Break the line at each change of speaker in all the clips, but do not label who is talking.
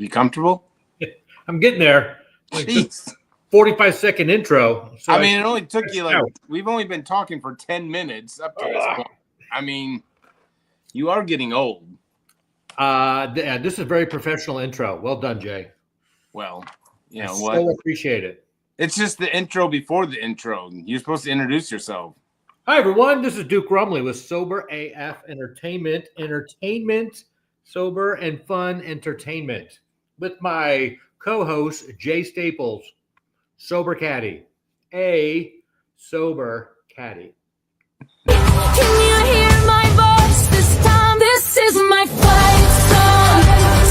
You comfortable?
I'm getting there. Like
Jeez.
45-second intro. So
I mean, it only took you we've only been talking for 10 minutes up to this point. I mean, you are getting old.
This is a very professional intro. Well done, Jay.
Well, you
I
know
so
what?
appreciate it.
It's just the intro before the intro. You're supposed to introduce yourself.
Hi, everyone. This is Duke Rumley with Sober AF Entertainment. Sober and fun entertainment. With my co-host, Jay Staples, Sober Caddy. A Sober Caddy.
Can you hear my voice this time? This is my fight song.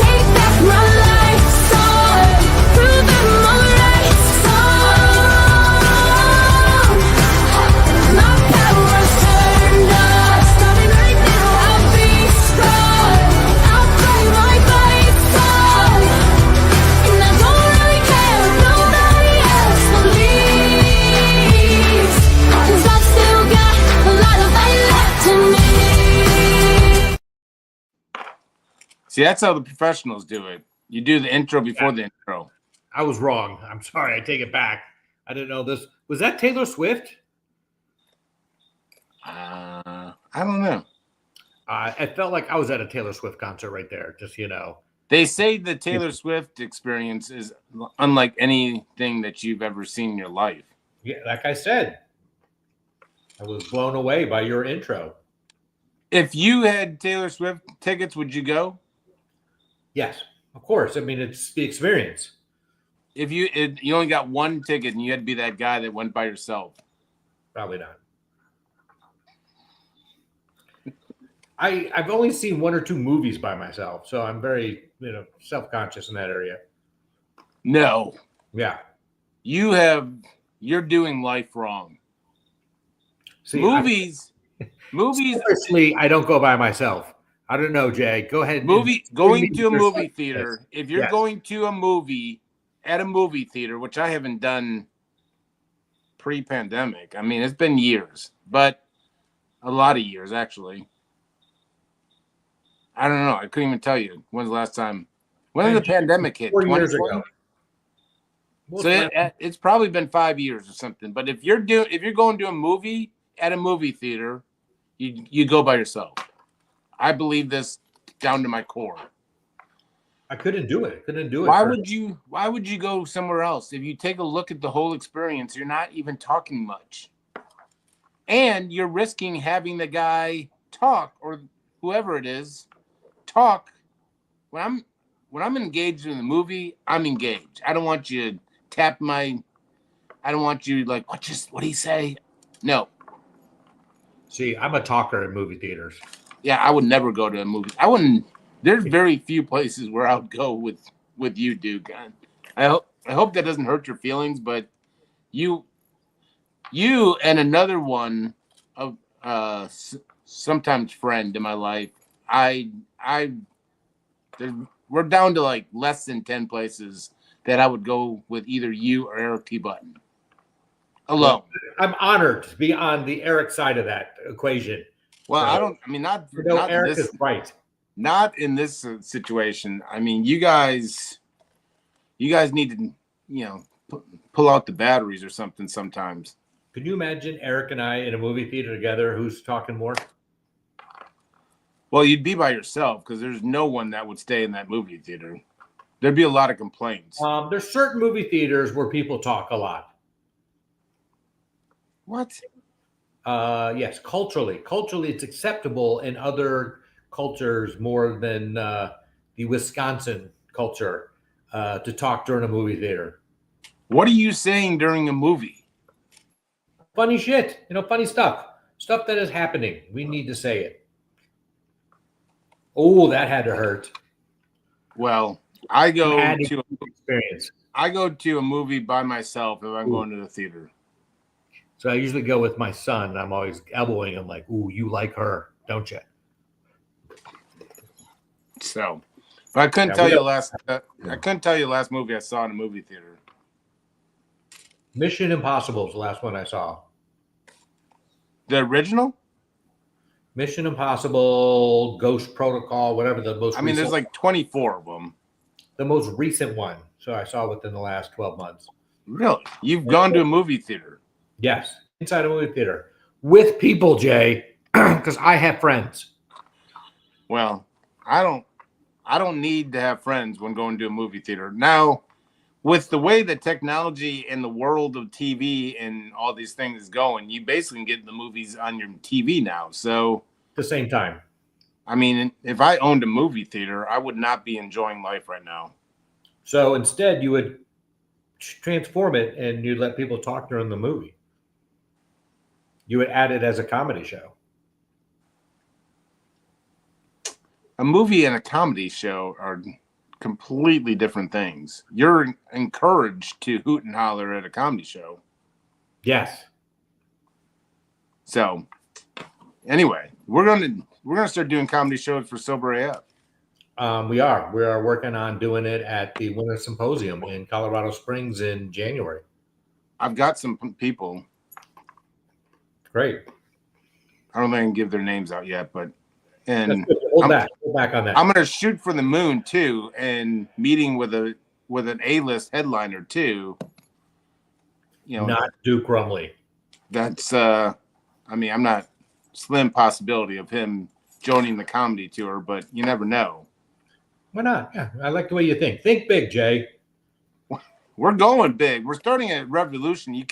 Take back my life song. Prove I'm alright song. My power's turned up. Starting right now, I'll be strong. I'll play my fight song. And I don't really care if nobody else believes. 'Cause I've still got a lot of fight left in me.
See, that's how the professionals do it. You do the intro before the intro.
I was wrong. I'm sorry. I take it back. I didn't know this. Was that Taylor Swift?
I don't know.
It felt like I was at a Taylor Swift concert right there, just so you know.
They say the Taylor Swift experience is unlike anything that you've ever seen in your life.
Yeah, like I said, I was blown away by your intro.
If you had Taylor Swift tickets, would you go?
Yes, of course. I mean, it's the experience.
If you only got one ticket and you had to be that guy that went by yourself.
Probably not. I've only seen one or two movies by myself, so I'm very, self-conscious in that area.
No.
Yeah.
You're doing life wrong.
See,
movies.
Seriously, I don't go by myself. I don't know, Jay. Go ahead.
Going to a movie theater. If you're
Yes.
going to a movie at a movie theater, which I haven't done pre-pandemic. I mean, it's been years, but a lot of years actually. I don't know. I couldn't even tell you when's the last time. When did the pandemic hit?
4 years ago.
So it's probably been 5 years or something. But if you're going to a movie at a movie theater, you go by yourself. I believe this down to my core.
I couldn't do it.
Why would you go somewhere else? If you take a look at the whole experience, you're not even talking much. And you're risking having the guy talk, or whoever it is, talk. When I'm engaged in the movie, I'm engaged. I don't want you to tap I don't want you like, what do you say? No.
See, I'm a talker in movie theaters.
Yeah, I would never go to a movie. I wouldn't. There's very few places where I would go with you, Duke. I hope that doesn't hurt your feelings, but you and another one of sometimes friend in my life. We're down to like less than 10 places that I would go with either you or Eric T. Button alone.
I'm honored to be on the Eric side of that equation.
Well,
So,
not
Eric
this,
is right.
not in this situation. I mean, you guys need to, pull out the batteries or something sometimes.
Can you imagine Eric and I in a movie theater together? Who's talking more?
Well, you'd be by yourself because there's no one that would stay in that movie theater. There'd be a lot of complaints.
There's certain movie theaters where people talk a lot.
What?
Yes, culturally, it's acceptable in other cultures more than the Wisconsin culture to talk during a movie theater.
What are you saying during a movie?
Funny shit, funny stuff that is happening. We need to say it. Oh, that had to hurt.
Well, I go
to experience.
I go to a movie by myself if I'm going to the theater.
So I usually go with my son. I'm always elbowing him like, "Ooh, you like her, don't you?"
So, but I couldn't tell you the last movie I saw in a movie theater.
Mission Impossible is the last one I saw.
The original?
Mission Impossible, Ghost Protocol, whatever the most.
I mean, there's like 24 of them.
The most recent one. So I saw within the last 12 months.
Really? You've gone to a movie theater?
Yes, inside a movie theater with people, Jay, because I have friends.
Well, I don't need to have friends when going to a movie theater. Now, with the way that technology and the world of TV and all these things is going, you basically can get the movies on your TV now. So
At the same time.
I mean, if I owned a movie theater, I would not be enjoying life right now.
So instead, you would transform it and you'd let people talk during the movie. You would add it as a comedy show.
A movie and a comedy show are completely different things. You're encouraged to hoot and holler at a comedy show.
Yes.
So, anyway, we're gonna start doing comedy shows for Sober AF.
We are working on doing it at the Winter Symposium in Colorado Springs in January.
I've got some people.
Great.
I don't think I can give their names out yet, but and
Hold back on that.
I'm gonna shoot for the moon too, and meeting with an A-list headliner too. You know,
Not Duke Rumley.
that's I mean, I'm not slim possibility of him joining the comedy tour, but you never know.
Why not? Yeah, I like the way you think. Think big, Jay.
We're going big. We're starting a revolution. You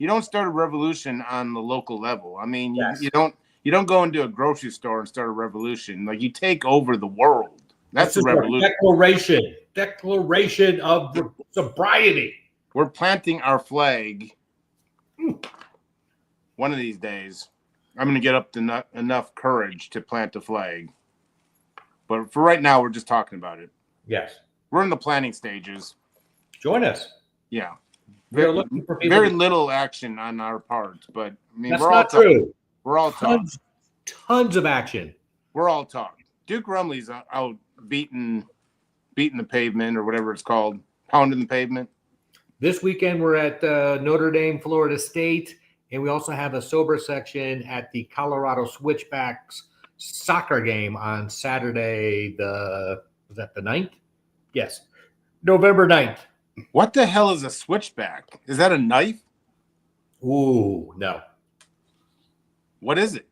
don't start a revolution on the local level. I mean,
Yes.
you don't go into a grocery store and start a revolution. Like, you take over the world. That's the
This is a
revolution.
Declaration of sobriety.
We're planting our flag. One of these days, I'm going to get up to enough courage to plant the flag. But for right now, we're just talking about it.
Yes.
We're in the planning stages.
Join us.
Yeah.
We're looking for people.
Very little action on our part, but I mean,
That's
we're all
not true.
We're all talking.
Tons of action.
We're all talking. Duke Rumley's out beating the pavement, or whatever it's called, pounding the pavement.
This weekend, we're at Notre Dame, Florida State, and we also have a sober section at the Colorado Switchbacks soccer game on Saturday, was that the 9th? Yes, November 9th.
What the hell is a switchback? Is that a knife?
Ooh, no.
What is it?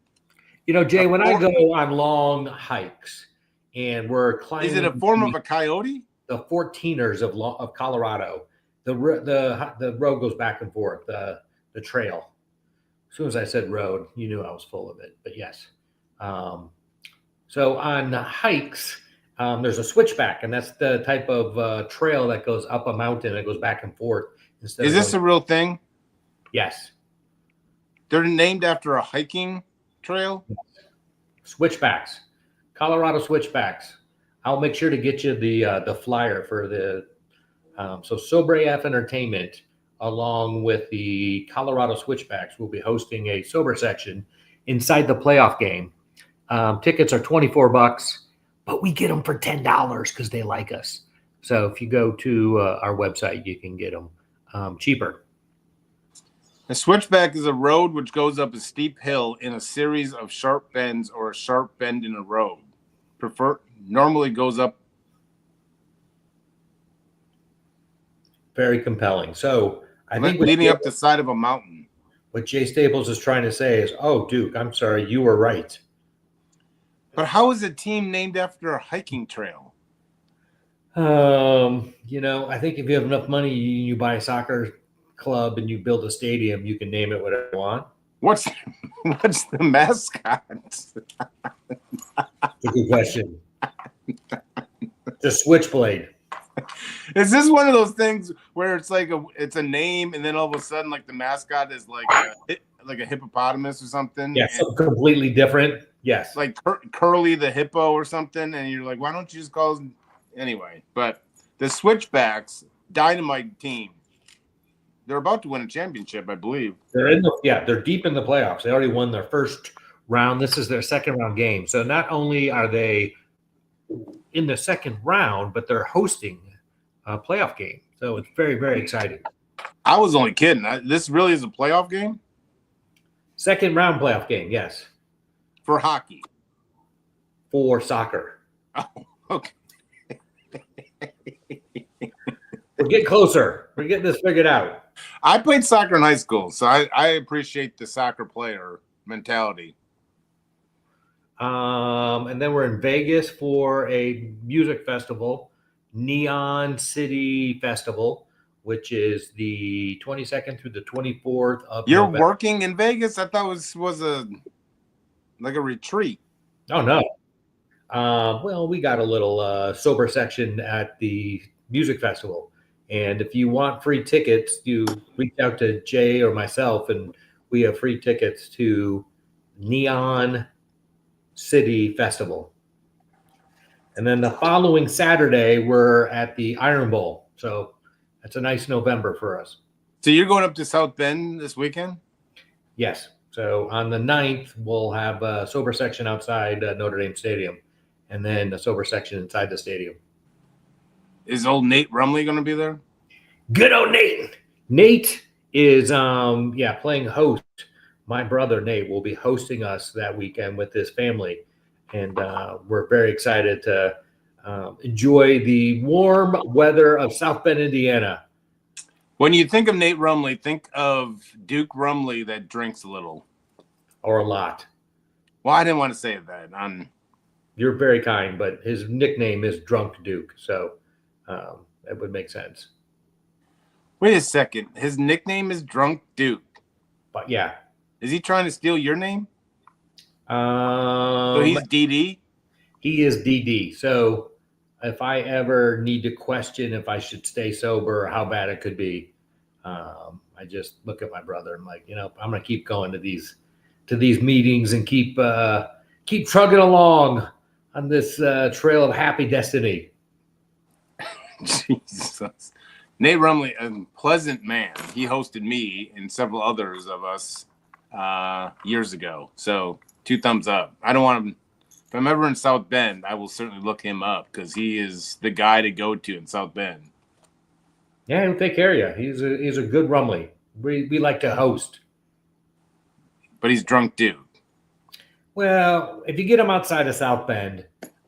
You know, Jay, when I go on long hikes and we're climbing,
Is it a form of a coyote?
the 14ers of Colorado, the road goes back and forth, the trail. As soon as I said road, you knew I was full of it. But yes. So on hikes, there's a switchback, and that's the type of trail that goes up a mountain and goes back and forth.
Is this a real thing?
Yes.
They're named after a hiking trail?
Switchbacks, Colorado Switchbacks. I'll make sure to get you the flyer for the so Sober AF Entertainment, along with the Colorado Switchbacks, will be hosting a sober section inside the playoff game. Tickets are $24, but we get them for $10 because they like us. So if you go to our website, you can get them cheaper.
A switchback is a road which goes up a steep hill in a series of sharp bends, or a sharp bend in a road. Normally goes up.
Very compelling. So I think
leading up the side of a mountain.
what Jay Staples is trying to say is, oh, Duke, I'm sorry, you were right.
But how is a team named after a hiking trail?
You know, I think if you have enough money, you buy a soccer club and you build a stadium, you can name it whatever you want.
What's the mascot?
That's a good question. The Switchblade.
Is this one of those things where it's like it's a name, and then all of a sudden, like, the mascot is like a hippopotamus or something?
Yeah, something completely different. Yes.
Like Curly the hippo or something, and you're like, why don't you just call it? Anyway, but the Switchbacks, dynamite team. They're about to win a championship, I believe.
They're deep in the playoffs. They already won their first round. This is their second round game. So not only are they in the second round, but they're hosting a playoff game. So it's very, very exciting.
I was only kidding. This really is a playoff game?
Second round playoff game, yes.
For hockey.
For soccer.
Oh, okay.
We're getting closer. We're getting this figured out.
I played soccer in high school, so I appreciate the soccer player mentality.
And then we're in Vegas for a music festival, Neon City Festival, which is the 22nd through the 24th of
You're
November.
working in Vegas? I thought was a retreat.
Oh, no. Well, we got a little sober section at the music festival. And if you want free tickets, you reach out to Jay or myself, and we have free tickets to Neon City Festival. And then the following Saturday, we're at the Iron Bowl. So that's a nice November for us.
So you're going up to South Bend this weekend?
Yes. So on the 9th, we'll have a sober section outside Notre Dame Stadium, and then a sober section inside the stadium.
Is old Nate Rumley going to be there?
Good old Nate. Nate is playing host. My brother Nate will be hosting us that weekend with his family, and we're very excited to enjoy the warm weather of South Bend, Indiana.
When you think of Nate Rumley, think of Duke Rumley that drinks a little.
Or a lot.
Well, I didn't want to say that.
You're very kind, but his nickname is Drunk Duke, so that would make sense.
Wait a second. His nickname is Drunk Duke.
But yeah.
Is he trying to steal your name?
So
he's DD?
He is DD. So if I ever need to question if I should stay sober or how bad it could be, I just look at my brother and I'm going to keep going to these meetings and keep trugging along on this trail of happy destiny.
Jesus. Nate Rumley, a pleasant man. He hosted me and several others of us years ago. So 2 thumbs up. I don't want him. If I'm ever in South Bend, I will certainly look him up because he is the guy to go to in South Bend.
Yeah, he'll take care of you. He's a good Rumley. We like to host.
But he's Drunk Dude.
Well, if you get him outside of South Bend,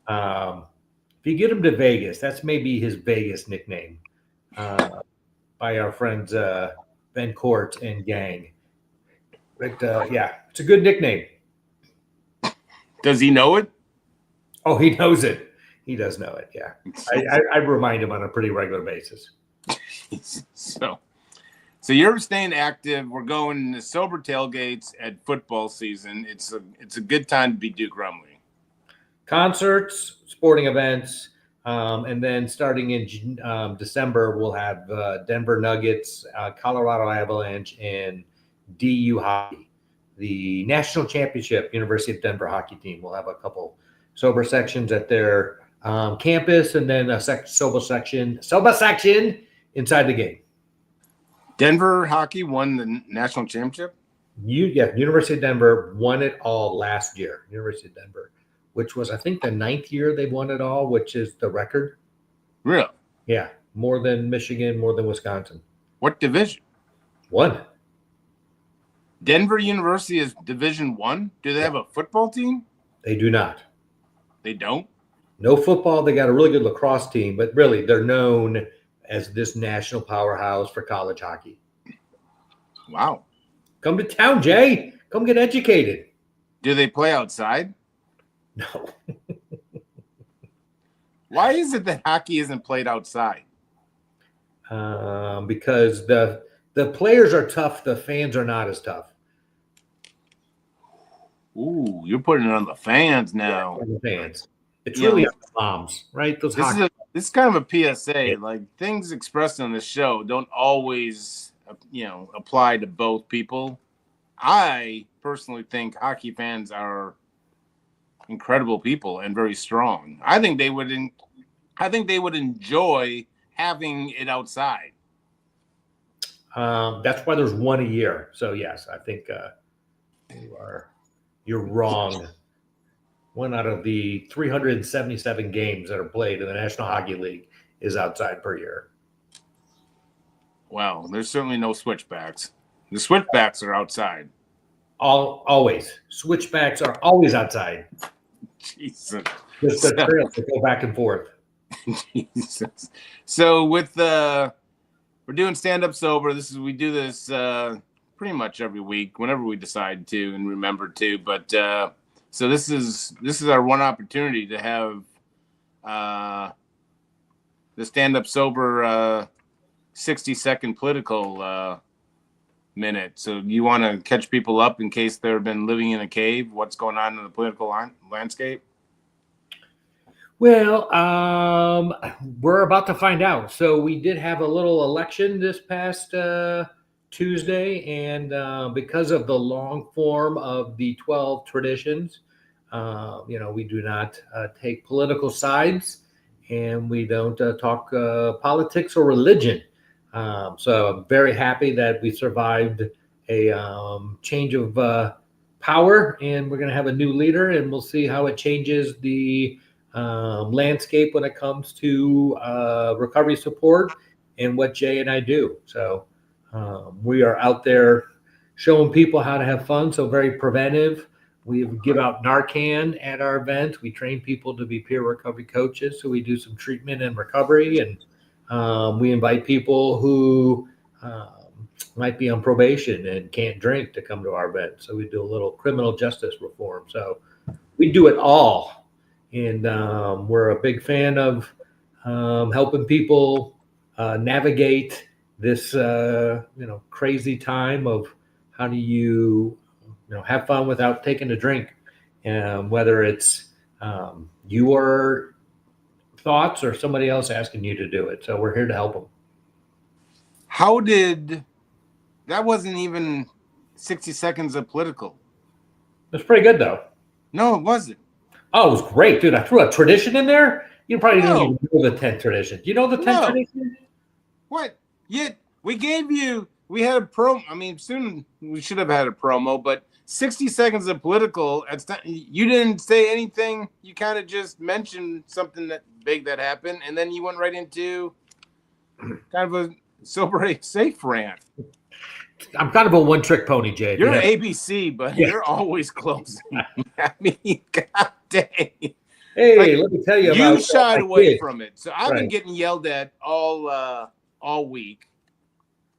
if you get him to Vegas, that's maybe his Vegas nickname by our friends Ben Court and gang. But yeah, it's a good nickname.
Does he know it?
Oh, he knows it. He does know it. Yeah, I remind him on a pretty regular basis.
So you're staying active. We're going to sober tailgates at football season. It's a good time to be Duke Rumley.
Concerts, sporting events, and then starting in December, we'll have Denver Nuggets, Colorado Avalanche, and DU hockey. The national championship University of Denver hockey team will have a couple sober sections at their campus, and then a sober section inside the game.
Denver hockey won the national championship?
University of Denver won it all last year. University of Denver, which was, I think, the 9th year they won it all, which is the record.
Really?
Yeah, more than Michigan, more than Wisconsin.
What division?
1.
Denver University is Division 1? Do they have a football team?
They do not.
They don't?
No football. They got a really good lacrosse team, but really they're known as this national powerhouse for college hockey.
Wow.
Come to town, Jay. Come get educated.
Do they play outside?
No.
Why is it that hockey isn't played outside?
Because the players are tough. The fans are not as tough.
Ooh, you're putting it on the fans now.
Yeah, the fans. It's really on the moms, right? Those
this is kind of a PSA. Yeah. Like, things expressed on this show don't always, apply to both people. I personally think hockey fans are incredible people and very strong. I think they would enjoy having it outside.
That's why there's one a year. So yes, I think you're wrong. 1 out of the 377 games that are played in the National Hockey League is outside per year.
Well, there's certainly no switchbacks. The switchbacks are outside.
Always. Switchbacks are always outside.
Jesus.
Just the trails that go back and forth.
Jesus. So with we're doing stand up sober. We do this pretty much every week whenever we decide to and remember to. But so this is our one opportunity to have the stand up sober 60-second political minute. So you want to catch people up in case they've been living in a cave? What's going on in the political landscape?
Well, we're about to find out. So we did have a little election this past Tuesday, and because of the long form of the 12 traditions, we do not take political sides, and we don't talk politics or religion. So I'm very happy that we survived a change of power, and we're going to have a new leader, and we'll see how it changes the landscape when it comes to recovery support and what Jay and I do. So we are out there showing people how to have fun. So very preventive. We give out Narcan at our event. We train people to be peer recovery coaches. So we do some treatment and recovery, and we invite people who might be on probation and can't drink to come to our event. So we do a little criminal justice reform. So we do it all. And we're a big fan of helping people navigate this, crazy time of how do you, have fun without taking a drink, whether it's your thoughts or somebody else asking you to do it. So we're here to help them.
That wasn't even 60 seconds of political.
It's pretty good though.
No, it wasn't.
Oh, it was great, dude. I threw a tradition in there. You probably don't
No.
even know the 10th tradition. Do you know the 10th
No.
tradition?
What? Yet we had a promo. I mean, soon we should have had a promo, but 60 seconds of political. You didn't say anything. You kind of just mentioned something that big that happened, and then you went right into kind of a sober safe rant.
I'm kind of a one-trick pony, Jay.
You're ABC, but you're always closing. I mean, god dang.
Hey, let me tell you about
you shied away
kids.
from it. So I've been getting yelled at all week,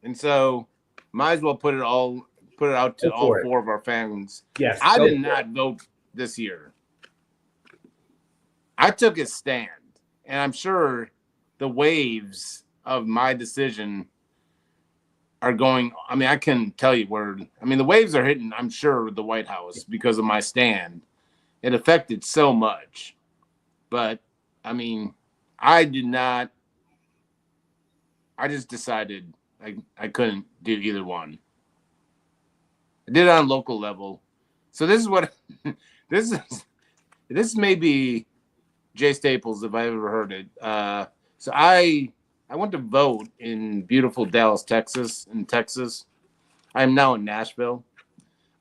and so might as well put it out to all four of our fans.
Yes,
I did not vote this year. I took a stand, and I'm sure the waves of my decision are going. I mean, I can tell you where. I mean, the waves are hitting, I'm sure, the White House because of my stand. It affected so much. But, I mean, I did not. I just decided I couldn't do either one. I did it on local level. So this is what this may be Jay Staples if I ever heard it. So I went to vote in beautiful Dallas, Texas. I am now in Nashville.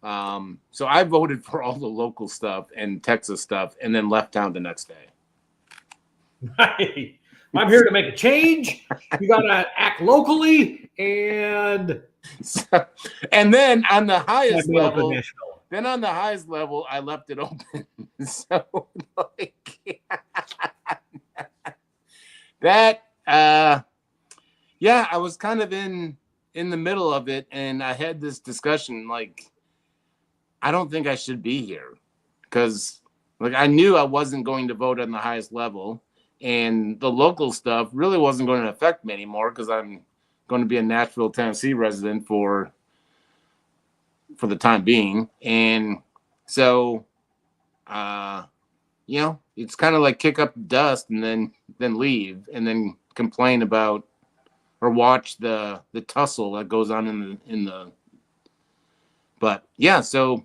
So I voted for all the local stuff and Texas stuff and then left town the next day.
Right. I'm here to make a change. You got to act locally and
then on the highest level, I left it open. So that I was kind of in the middle of it, and I had this discussion like I don't think I should be here because I knew I wasn't going to vote on the highest level. And the local stuff really wasn't going to affect me anymore because I'm going to be a Nashville, Tennessee resident for the time being. And so, it's kind of like kick up dust and then leave and then complain about or watch the tussle that goes on in the. But yeah, so.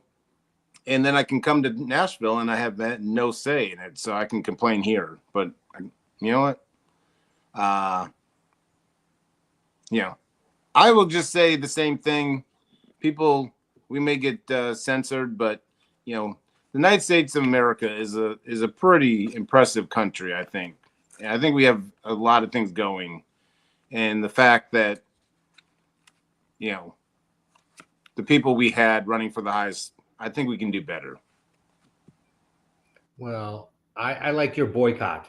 And then I can come to Nashville and I have no say in it, so I can complain here. But you know what? I will just say the same thing. People, we may get censored, but the United States of America is a pretty impressive country, I think. And I think we have a lot of things going, and the fact that the people we had running for the highest. I think we can do better.
Well, I like your boycott.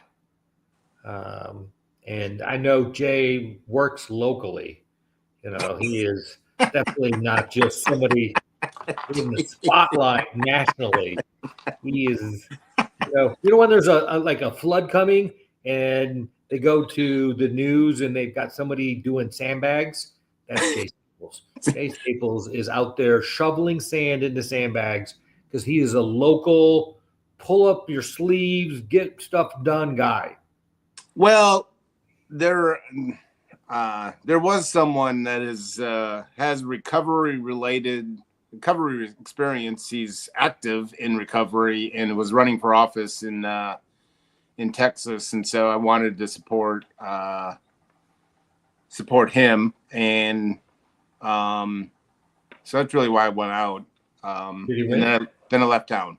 And I know Jay works locally. He is definitely not just somebody in the spotlight nationally. He is, when there's like a flood coming and they go to the news and they've got somebody doing sandbags. That's Jay Staples. Jay Staples is out there shoveling sand into sandbags because he is a local pull up your sleeves, get stuff done guy.
Well, there was someone that has recovery experience. He's active in recovery and was running for office in Texas, and so I wanted to support him, and so that's really why I went out.
Did he win?
And then I left town.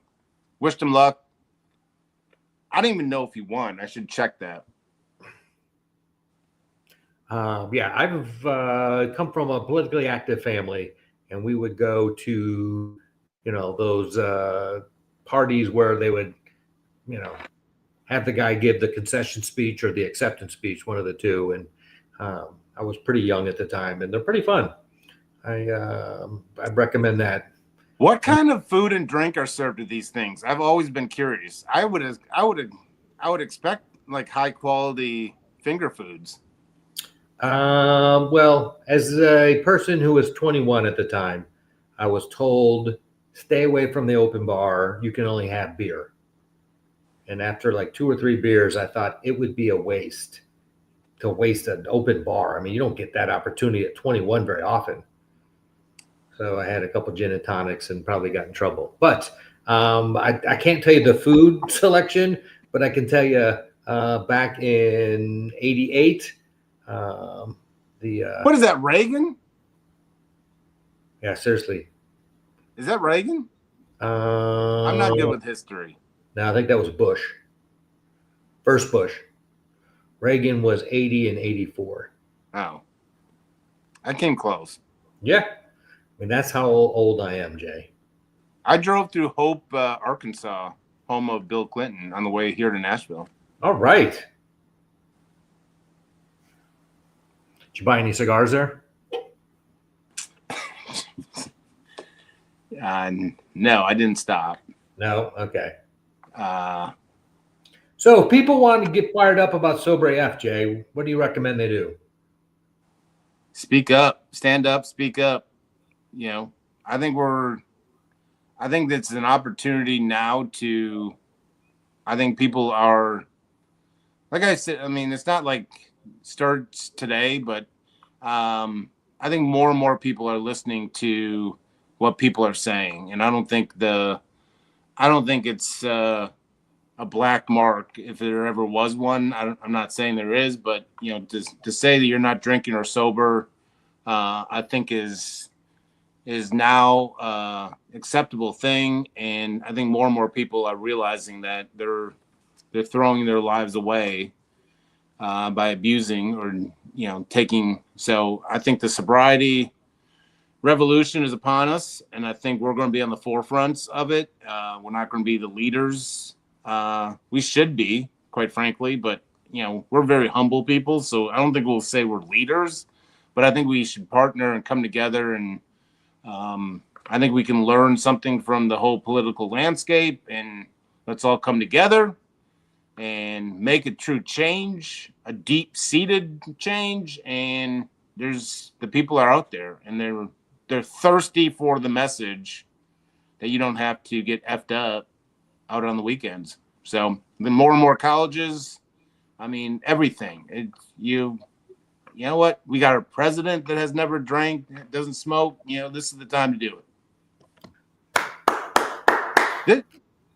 Wished him luck. I don't even know if he won. I should check that.
Yeah, I've come from a politically active family, and we would go to, those parties where they would, have the guy give the concession speech or the acceptance speech, one of the two. And I was pretty young at the time, and they're pretty fun. I'd recommend that.
What kind of food and drink are served at these things? I've always been curious. I would expect like high quality finger foods.
Well, as a person who was 21 at the time, I was told, stay away from the open bar. You can only have beer. And after like 2 or 3 beers, I thought it would be a waste to waste an open bar. I mean, you don't get that opportunity at 21 very often. So I had a couple gin and tonics and probably got in trouble. But I can't tell you the food selection, but I can tell you back in '88,
what is that, Reagan?
Yeah, seriously.
Is that Reagan? I'm not good with history.
No, I think that was Bush. First Bush. Reagan was 80 and 84.
Oh. I came close.
Yeah. I mean, that's how old I am, Jay.
I drove through Hope, Arkansas, home of Bill Clinton, on the way here to Nashville.
All right. Did you buy any cigars there?
No, I didn't stop.
No? Okay. So if people want to get fired up about Sober AF, Jay, what do you recommend they do?
Speak up, stand up, speak up. I think that's an opportunity now I think people are, like I said, I mean, it's not like starts today, but I think more and more people are listening to what people are saying. And I don't think it's a black mark if there ever was one. I'm not saying there is, but to say that you're not drinking or sober, I think is now acceptable thing. And I think more and more people are realizing that they're throwing their lives away by abusing or taking. So I think the sobriety revolution is upon us, and I think we're going to be on the forefronts of it. We're not going to be the leaders. We should be, quite frankly, but we're very humble people, so I don't think we'll say we're leaders, but I think we should partner and come together, and I think we can learn something from the whole political landscape, and let's all come together and make a true change, a deep-seated change. And the people are out there, and they're thirsty for the message that you don't have to get effed up out on the weekends. So the more and more colleges, I mean, everything. You know what? We got a president that has never drank, doesn't smoke. This is the time to do it.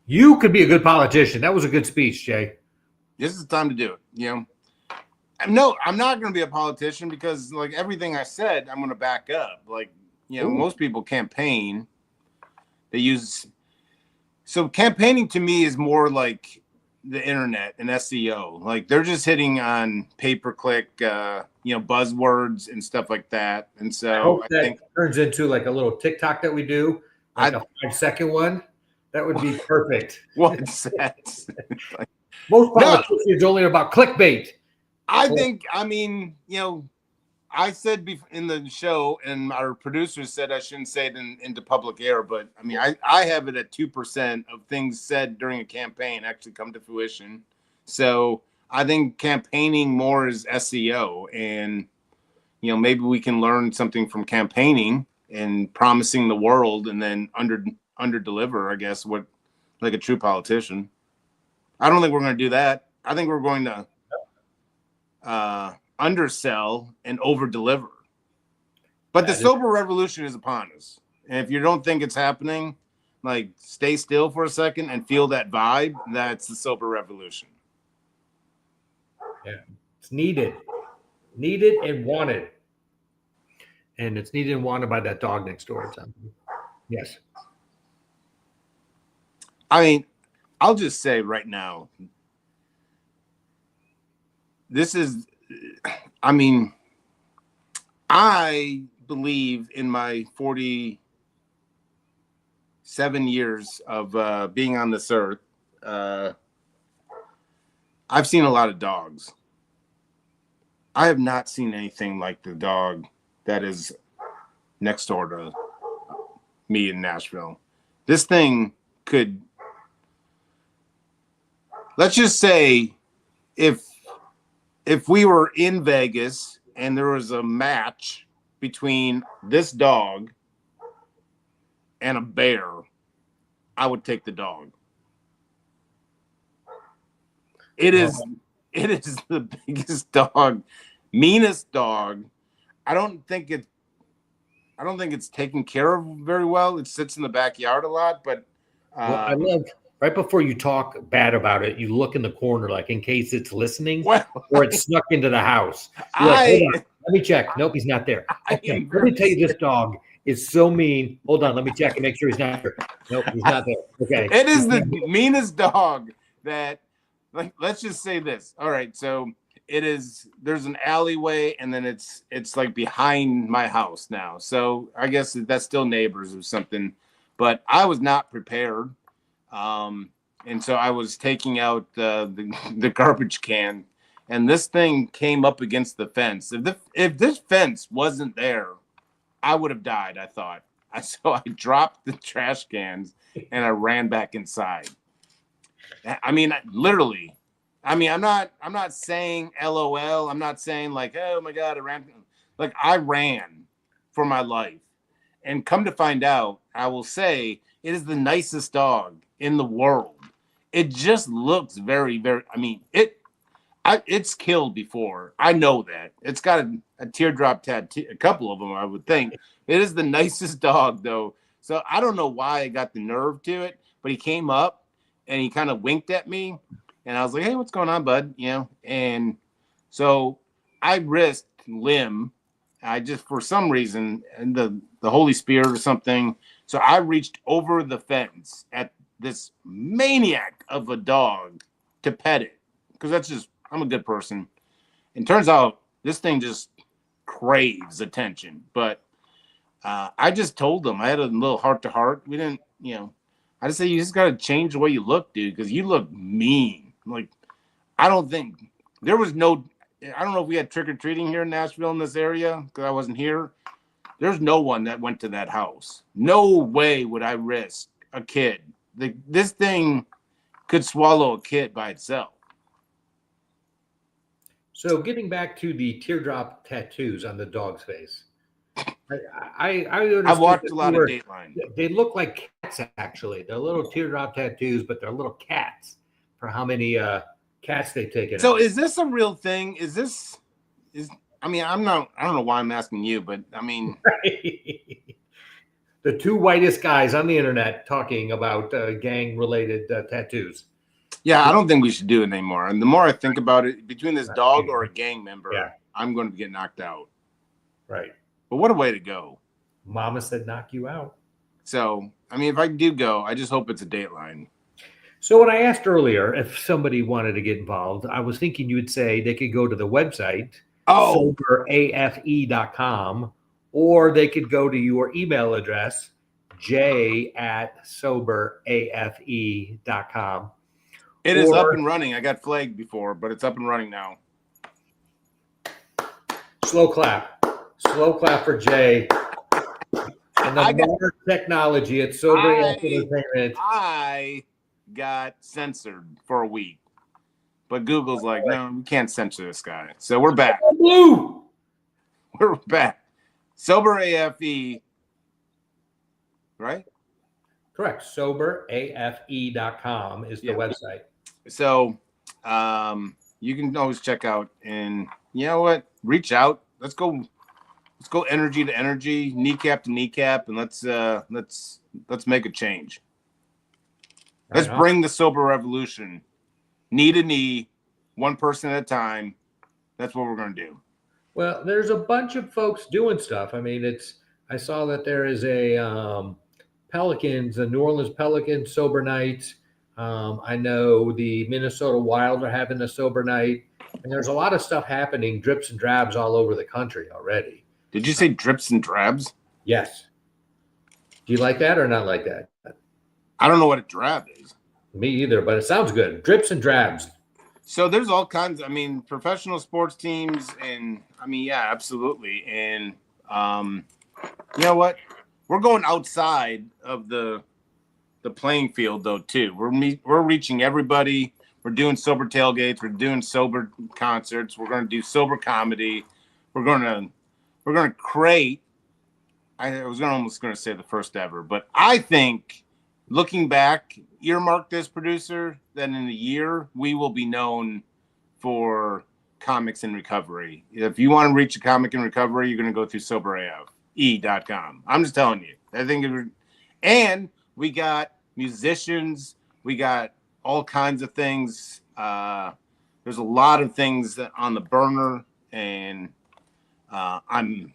You could be a good politician. That was a good speech, Jay.
This is the time to do it. No, I'm not going to be a politician because, like, everything I said, I'm going to back up. Like, most people campaign. They use. So campaigning to me is more like the internet and SEO. Like, they're just hitting on pay-per-click, buzzwords and stuff like that. And so
I think turns into like a little TikTok that we do, like a 5-second one. That would be perfect.
What's that?
Most
No.
politicians only are about clickbait.
I think, I said in the show, and our producers said I shouldn't say it into public air, but I mean, I have it at 2% of things said during a campaign actually come to fruition. So I think campaigning more is SEO, and maybe we can learn something from campaigning and promising the world, and then under deliver. I guess like a true politician. I don't think we're going to do that. I think we're going to undersell and over deliver. But the sober revolution is upon us. And if you don't think it's happening, like, stay still for a second and feel that vibe. That's the sober revolution.
Yeah, it's needed and wanted. And it's needed and wanted by that dog next door. Yes.
I mean, I'll just say right now, I believe in my 47 years of being on this earth, I've seen a lot of dogs. I have not seen anything like the dog that is next door to me in Nashville. This thing could, let's just say, if we were in Vegas and there was a match between this dog and a bear, I would take the dog. It is the biggest dog, meanest dog. I don't think it's taken care of very well. It sits in the backyard a lot, but
well, I love right before you talk bad about it, you look in the corner, like in case it's listening, or it's snuck into the house. Like, hold on, let me check. Nope, he's not there. Okay, let me tell you, this dog is so mean. Hold on, let me check and make sure he's not there. Nope, he's not there. Okay.
It is the meanest dog that, like, let's just say this. All right, so there's an alleyway, and then it's like behind my house now. So I guess that's still neighbors or something. But I was not prepared. And so I was taking out the garbage can, and this thing came up against the fence. If this fence wasn't there, I would have died, I thought. So I dropped the trash cans and I ran back inside. I mean, literally. I mean, I'm not saying LOL. I'm not saying like, oh my God, I ran. Like, I ran for my life. And come to find out, I will say it is the nicest dog in the world. It just looks very, very, I mean, it's killed before. I know that. It's got a teardrop tattoo, a couple of them, I would think. It is the nicest dog, though. So I don't know why I got the nerve to it, but he came up and he kind of winked at me. And I was like, hey, what's going on, bud? And so I risked limb. I just, for some reason, and the Holy Spirit or something. So I reached over the fence at this maniac of a dog to pet it. Because I'm a good person. And turns out this thing just craves attention. But I just told him, I had a little heart to heart. We didn't, I just say, you just got to change the way you look, dude, because you look mean. Like, I don't think there was I don't know if we had trick-or-treating here in Nashville in this area, because I wasn't here. There's no one that went to that house. No way would I risk a kid. This thing could swallow a kid by itself.
So getting back to the teardrop tattoos on the dog's face,
I've watched a lot of Dateline.
They look like cats, actually. They're little teardrop tattoos, but they're little cats. For how many cats they've taken.
So is this a real thing? I mean, I don't know why I'm asking you, but I mean,
the two whitest guys on the internet talking about gang related tattoos.
Yeah, I don't think we should do it anymore. And the more I think about it, between this dog or a gang member, I'm going to get knocked out.
Right.
But what a way to go.
Mama said knock you out.
So, I mean, if I do go, I just hope it's a Dateline.
So when I asked earlier if somebody wanted to get involved, I was thinking you would say they could go to the website, soberafe.com, or they could go to your email address, j@soberafe.com,
It is up
Or-
and running. I got flagged before, but it's up and running now.
Slow clap for Jay and
I
the
got-
modern technology at Sober AF
I-
Entertainment.
I got censored for a week, but Google's like, no, we can't censor this guy. So we're back.
Blue.
We're back. Sober AFE, right?
Correct. SoberAFE.com is the
Yeah.
website.
So you can always check out, and you know what? Reach out. Let's go energy to energy, kneecap to kneecap, and let's make a change. Let's
Right on.
bring the sober revolution, knee to knee, one person at a time. That's what we're gonna do.
Well, there's a bunch of folks doing stuff. I mean, I saw that there is a Pelicans, the New Orleans Pelicans sober night. I know the Minnesota Wild are having a sober night, and there's a lot of stuff happening, drips and drabs all over the country already.
Did you say drips and drabs?
Yes. Do you like that or not like that?
I don't know what a drab is.
Me either, but it sounds good. Drips and drabs.
So there's all kinds. I mean, professional sports teams, and I mean, yeah, absolutely. And you know what? We're going outside of the playing field though too. We're reaching everybody. We're doing sober tailgates. We're doing sober concerts. We're going to do sober comedy. We're going to create. I was almost going to say the first ever, but I think looking back, earmark this, producer, that in a year we will be known for comics in recovery. If you want to reach a comic in recovery, you're going to go through SoberAF.com. I'm just telling you. I think and we got musicians, we got all kinds of things. There's a lot of things that on the burner, and I'm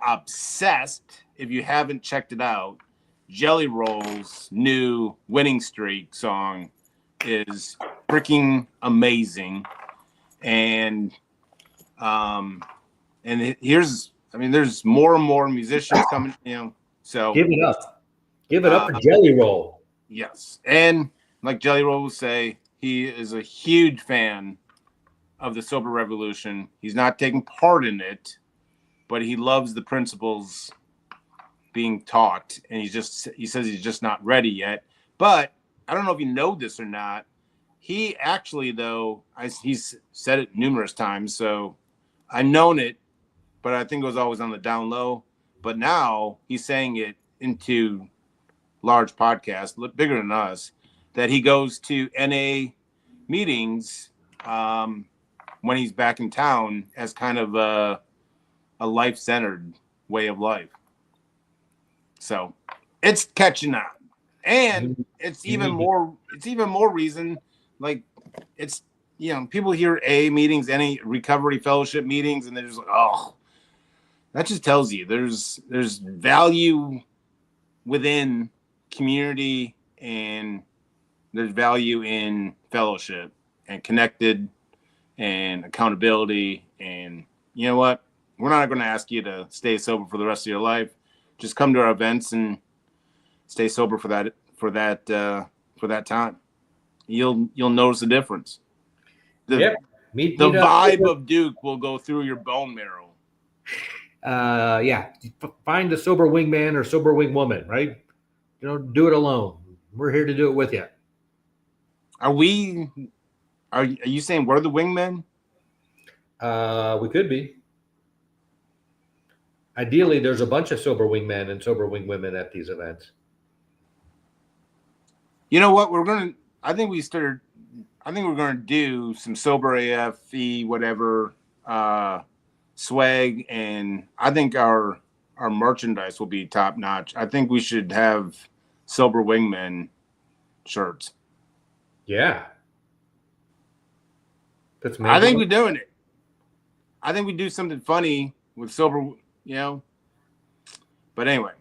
obsessed. If you haven't checked it out, Jelly Roll's new Winning Streak song is freaking amazing. And there's more and more musicians coming, so
Give it up. Give it up for Jelly Roll.
yes. And like Jelly Roll will say, he is a huge fan of the sober revolution. He's not taking part in it, but he loves the principles being taught, and he says he's just not ready yet. But I don't know if you know this or not. He actually, though, he's said it numerous times, so I've known it, but I think it was always on the down low. But now he's saying it into large podcasts, bigger than us, that he goes to NA meetings when he's back in town as kind of a life-centered way of life. So it's catching on, and it's even more reason. Like, it's, people hear AA meetings, any recovery fellowship meetings, and they're just like, oh, that just tells you there's value within community, and there's value in fellowship and connected and accountability. And you know what? We're not going to ask you to stay sober for the rest of your life. Just come to our events and stay sober for that time. You'll notice the difference. The vibe of Duke will go through your bone marrow.
Yeah. Find a sober wingman or sober wing woman, right? Do it alone. We're here to do it with you.
Are you saying we're the wingmen?
We could be. Ideally, there's a bunch of sober wingmen and sober wing women at these events.
You know what? I think we're going to do some sober AFE, whatever, swag. And I think our merchandise will be top notch. I think we should have sober wingmen shirts.
Yeah.
I think we're doing it. I think we do something funny with sober, But anyway,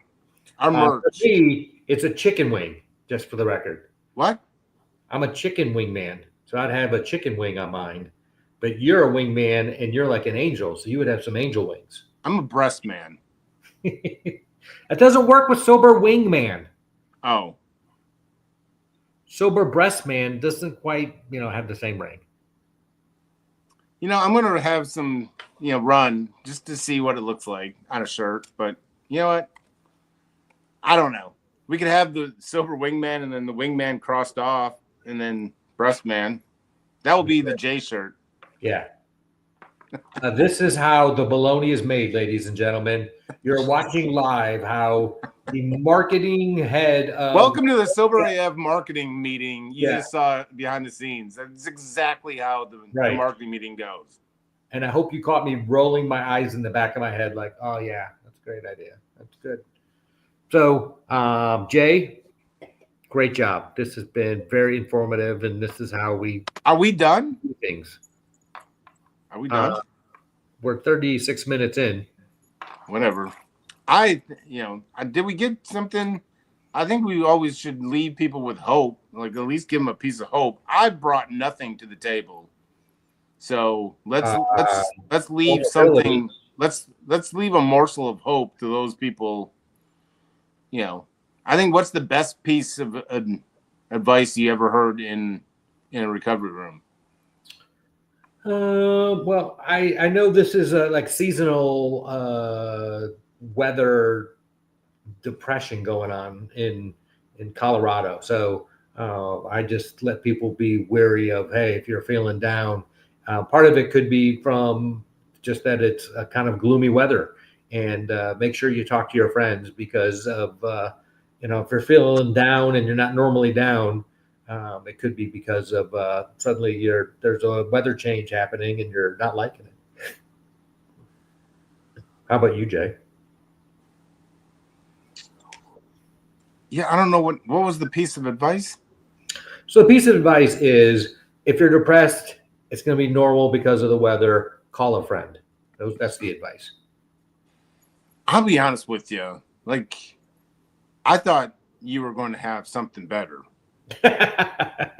our merch.
For me, it's a chicken wing, just for the record.
What?
I'm a chicken wing man, so I'd have a chicken wing on mine. But you're a wing man, and you're like an angel, so you would have some angel wings.
I'm a breast man.
That doesn't work with sober wing man.
Oh.
Sober breast man doesn't quite, have the same ring.
I'm gonna have some, run just to see what it looks like on a shirt. But you know what? I don't know. We could have the sober wingman and then the wingman crossed off, and then breast man. That will be the J shirt.
Yeah. This is how the bologna is made, ladies and gentlemen. You're watching live how the marketing head of
Welcome to the Sober AF marketing meeting. You
Yeah.
just saw it behind the scenes. That's exactly how the
Right.
marketing meeting goes.
And I hope you caught me rolling my eyes in the back of my head like, oh, yeah, that's a great idea. That's good. So, Jay, great job. This has been very informative, and this is how we
Are we done?
do things.
Are we done?
We're 36 minutes in.
Whatever. Did we get something? I think we always should leave people with hope, like at least give them a piece of hope. I brought nothing to the table. So let's leave something. Let's leave a morsel of hope to those people. I think what's the best piece of advice you ever heard in a recovery room?
Well, I know this is like seasonal weather depression going on in Colorado. So I just let people be wary of, hey, if you're feeling down, part of it could be from just that it's a kind of gloomy weather, and make sure you talk to your friends because of, if you're feeling down and you're not normally down, it could be because of suddenly there's a weather change happening and you're not liking it. How about you, Jay?
Yeah, I don't know what was the piece of advice.
So the piece of advice is if you're depressed, it's going to be normal because of the weather. Call a friend. That's the advice.
I'll be honest with you. Like, I thought you were going to have something better. I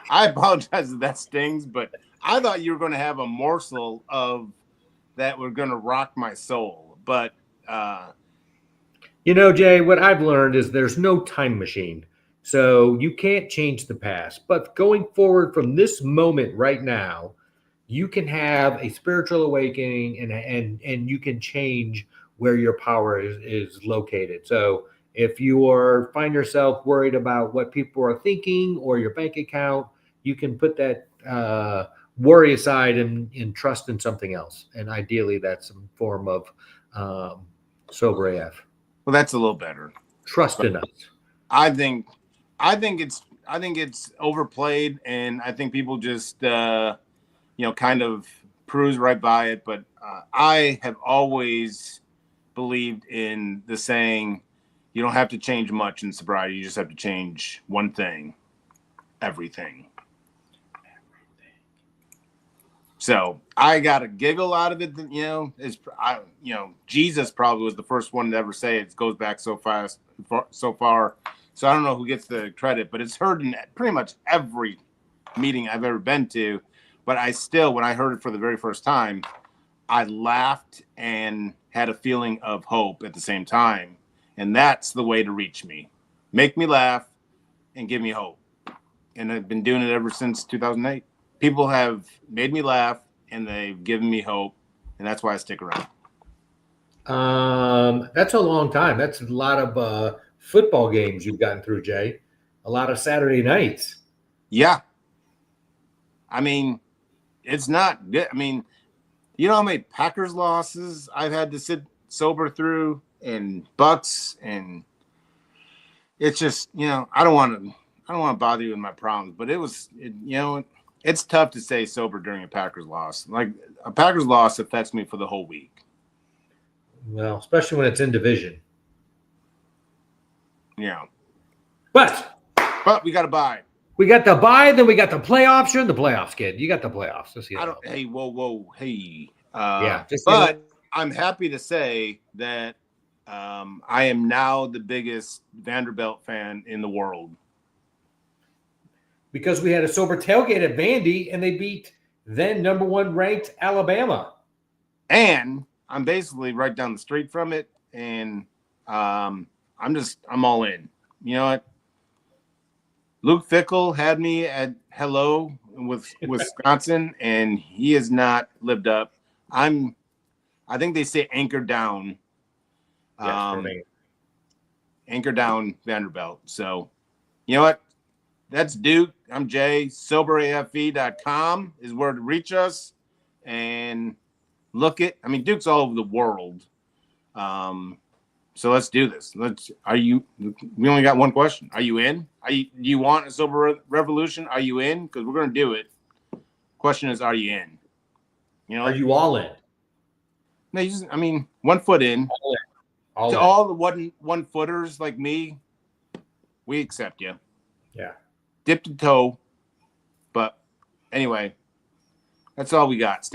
apologize if that stings, but I thought you were going to have a morsel of that were going to rock my soul. But
Jay, what I've learned is there's no time machine. So you can't change the past. But going forward from this moment right now, you can have a spiritual awakening and you can change where your power is located. So if you find yourself worried about what people are thinking or your bank account, you can put that worry aside and trust in something else. And ideally, that's some form of sober AF.
Well, that's a little better.
Trust in us.
I think it's overplayed, and I think people just kind of cruise right by it. But I have always believed in the saying, you don't have to change much in sobriety. You just have to change one thing, everything. So I got a giggle out of it. Jesus probably was the first one to ever say it goes back so far. So I don't know who gets the credit, but it's heard in pretty much every meeting I've ever been to. But when I heard it for the very first time, I laughed and had a feeling of hope at the same time. And that's the way to reach me. Make me laugh and give me hope. And I've been doing it ever since 2008. People have made me laugh and they've given me hope. And that's why I stick around.
That's a long time. That's a lot of football games you've gotten through, Jay. A lot of Saturday nights.
Yeah. I mean, it's not good. I mean, you know how many Packers losses I've had to sit sober through, and Bucks, and it's just, I don't want to bother you with my problems, but it's tough to stay sober during a Packers loss. Like, a Packers loss affects me for the whole week.
Well, especially when it's in division.
Yeah.
But
we got to buy.
We got the bye, then we got the playoffs. You're in the playoffs, kid. You got the playoffs.
Hey, whoa, hey.
Yeah.
But I'm happy to say that I am now the biggest Vanderbilt fan in the world.
Because we had a sober tailgate at Vandy, and they beat then number 1 ranked Alabama.
And I'm basically right down the street from it, and I'm all in. You know what? Luke Fickle had me at hello with Wisconsin, and he has not lived up. I think they say anchor down.
Yes, for me.
Anchor down Vanderbilt. So, you know what? That's Duke. I'm Jay. SoberAFE.com is where to reach us. And Duke's all over the world. So let's do this. We only got one question. Are you in? Do you want a sober revolution? Are you in? Because we're going to do it. Question is, are you in? You know,
Are you all in?
No, 1 foot in.
All in.
All the one footers like me, we accept you.
Yeah.
Dip to toe. But anyway, that's all we got. Stand